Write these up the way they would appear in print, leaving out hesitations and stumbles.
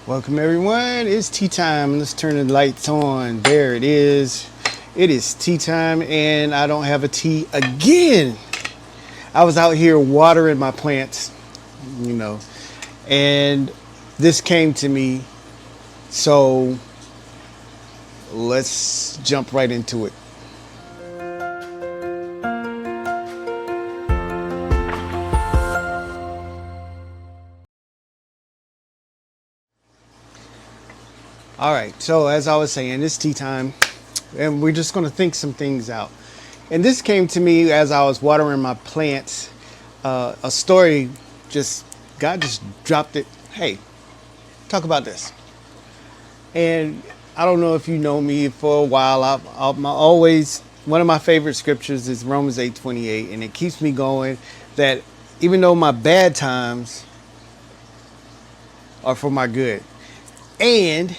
Welcome everyone. It's tea time. Let's turn the lights on. There it is. It is tea time and I don't have a tea again. I was out here watering my plants, you know, and this came to me. So let's jump right into it. All right. So as I was saying, it's tea time and we're just going to think some things out. And this came to me as I was watering my plants. A story just, God just dropped it. Hey, talk about this. And I don't know if you know me for a while. I'm always, one of my favorite scriptures is Romans 8:28, and it keeps me going that even though my bad times are for my good, and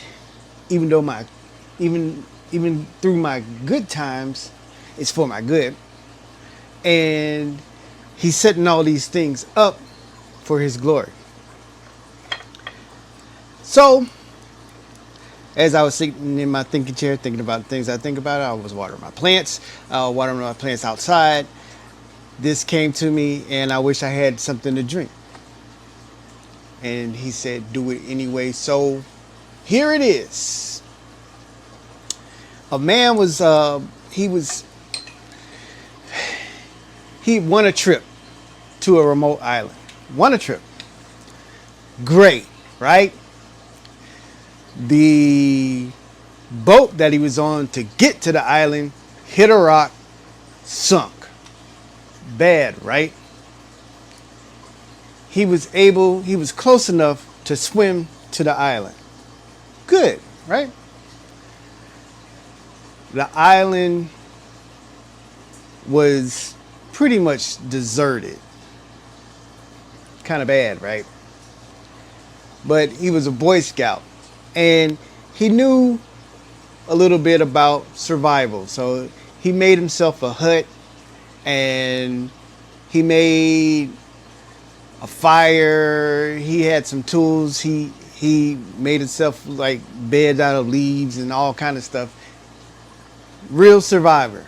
even though my, even through my good times, it's for my good, and he's setting all these things up for his glory. So as I was sitting in my thinking chair, thinking about the things I think about, I was watering my plants outside. This came to me, and I wish I had something to drink. And he said, do it anyway. So here it is. A man he won a trip to a remote island. Won a trip. Great, right? The boat that he was on to get to the island hit a rock, sunk. Bad, right? He was close enough to swim to the island. Good, right? The island was pretty much deserted. Kind of bad, right? But he was a Boy Scout and he knew a little bit about survival. So he made himself a hut and he made a fire. He had some tools. He made himself like beds out of leaves and all kind of stuff. Real survivor.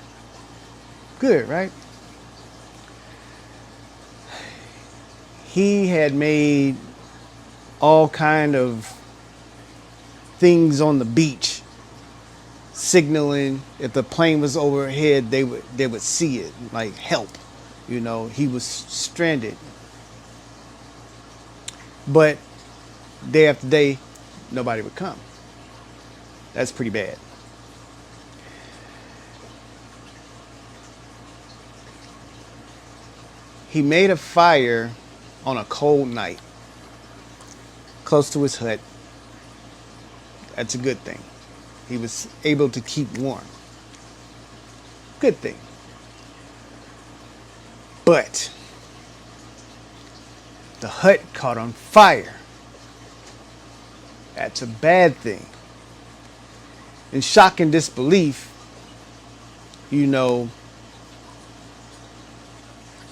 Good, right? He had made all kind of things on the beach signaling if the plane was overhead they would see it, like help. He was stranded, but day after day nobody would come. That's pretty bad. He made a fire on a cold night close to his hut. That's a good thing. He was able to keep warm. Good thing. But the hut caught on fire. That's a bad thing. In shock and disbelief,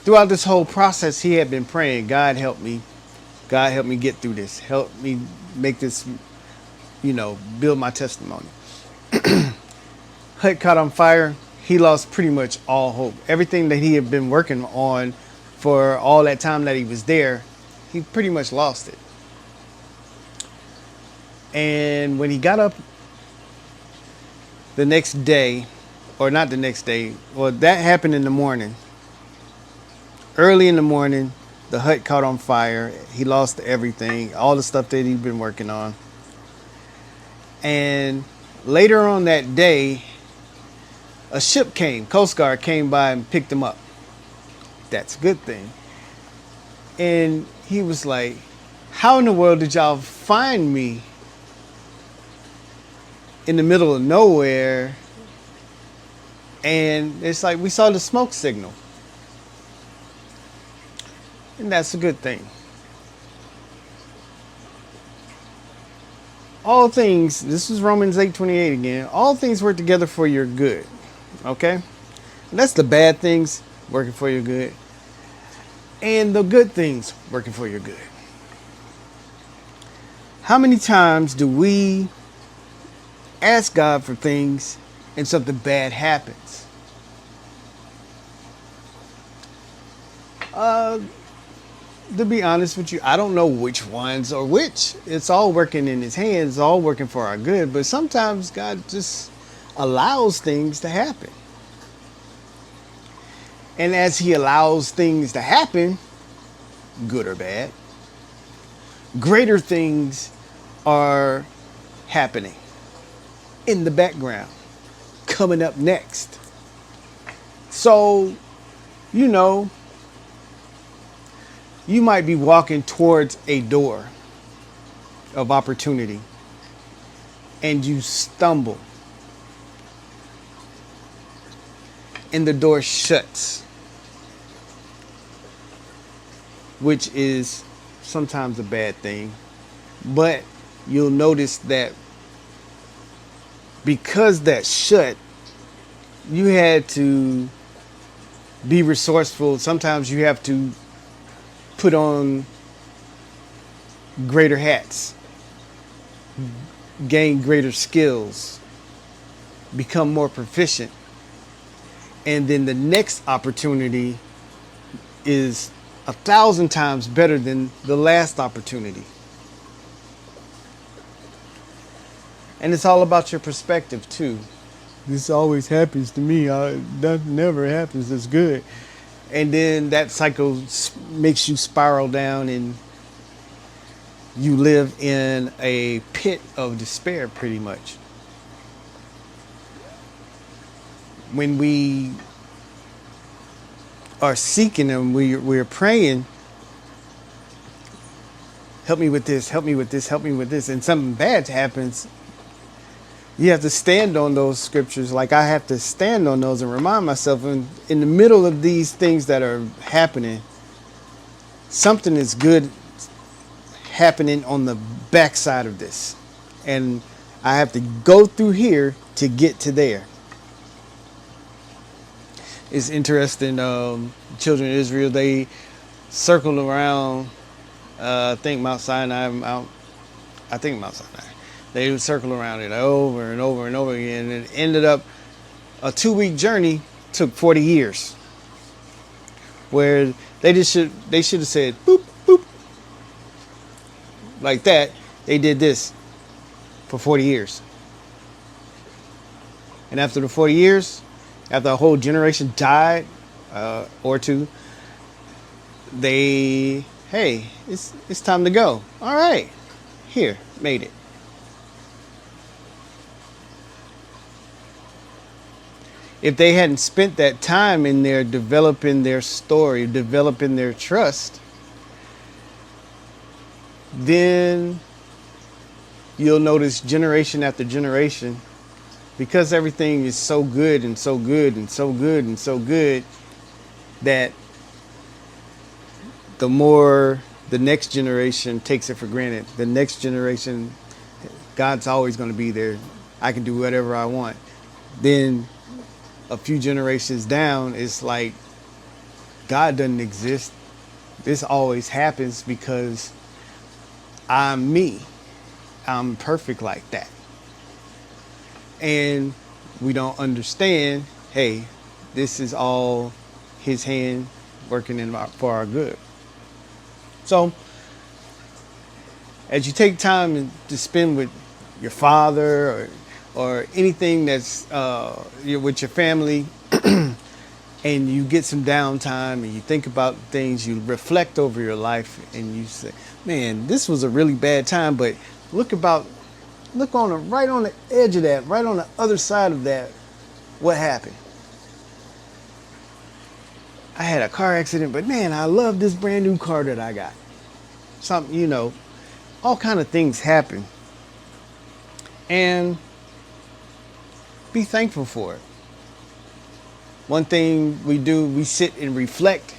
throughout this whole process, he had been praying, God help me. God help me get through this. Help me make this, build my testimony. Hut caught on fire. He lost pretty much all hope. Everything that he had been working on for all that time that he was there, he pretty much lost it. And when he got up the next day, or not the next day, well, that happened in the morning. Early in the morning, the hut caught on fire. He lost everything, all the stuff that he'd been working on. And later on that day, a ship came, Coast Guard came by and picked him up. That's a good thing. And he was like, how in the world did y'all find me in the middle of nowhere? And it's like, we saw the smoke signal. And that's a good thing. All things, this is Romans 8:28 again, all things work together for your good. Okay? And that's the bad things working for your good. And the good things working for your good. How many times do we ask God for things and something bad happens? To be honest with you, I don't know which ones are which. It's all working in his hands, all working for our good. But sometimes God just allows things to happen. And as he allows things to happen, good or bad, greater things are happening in the background, coming up next. So, you know, you might be walking towards a door of opportunity and you stumble and the door shuts, which is sometimes a bad thing. But you'll notice that because that shut, you had to be resourceful. Sometimes you have to put on greater hats, gain greater skills, become more proficient. And then the next opportunity is 1,000 times better than the last opportunity. And it's all about your perspective too. This always happens to me. That never happens. That's good. And then that cycle makes you spiral down and you live in a pit of despair pretty much. When we are seeking him, we're praying, help me with this, help me with this, help me with this, and something bad happens. You have to stand on those scriptures. Like I have to stand on those and remind myself in the middle of these things that are happening, something is good happening on the backside of this. And I have to go through here to get to there. It's interesting. Children of Israel, they circled around, I think Mount Sinai. They would circle around it over and over and over again. And it ended up a 2-week journey took 40 years. Where they should have said boop, boop. Like that. They did this for 40 years. And after the 40 years, after a whole generation died, or two, hey, it's time to go. All right, here, made it. If they hadn't spent that time in there developing their story, developing their trust, then you'll notice generation after generation, because everything is so good and so good and so good and so good, that the more the next generation takes it for granted. The next generation, God's always going to be there. I can do whatever I want. Then a few generations down, it's like God doesn't exist. This always happens because I'm me. I'm perfect like that. And we don't understand, hey, this is all his hand working for our good. So as you take time to spend with your father or anything that's with your family, and you get some downtime and you think about things, you reflect over your life and you say, man, this was a really bad time, but look right on the edge of that, right on the other side of that, what happened? I had a car accident, but man, I love this brand new car that I got. Something, all kind of things happen. And be thankful for it. One thing we do, we sit and reflect.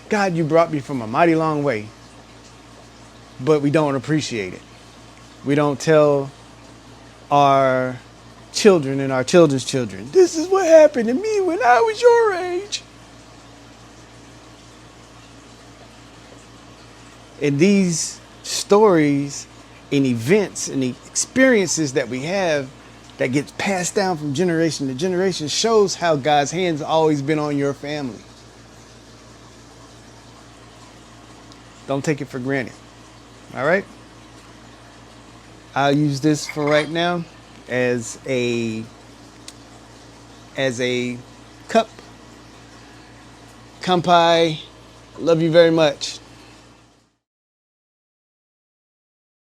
God, you brought me from a mighty long way. But we don't appreciate it. We don't tell our children and our children's children, this is what happened to me when I was your age. And these stories and events and the experiences that we have that gets passed down from generation to generation shows how God's hand's always been on your family. Don't take it for granted. All right? I'll use this for right now as a cup. Kampai. Love you very much.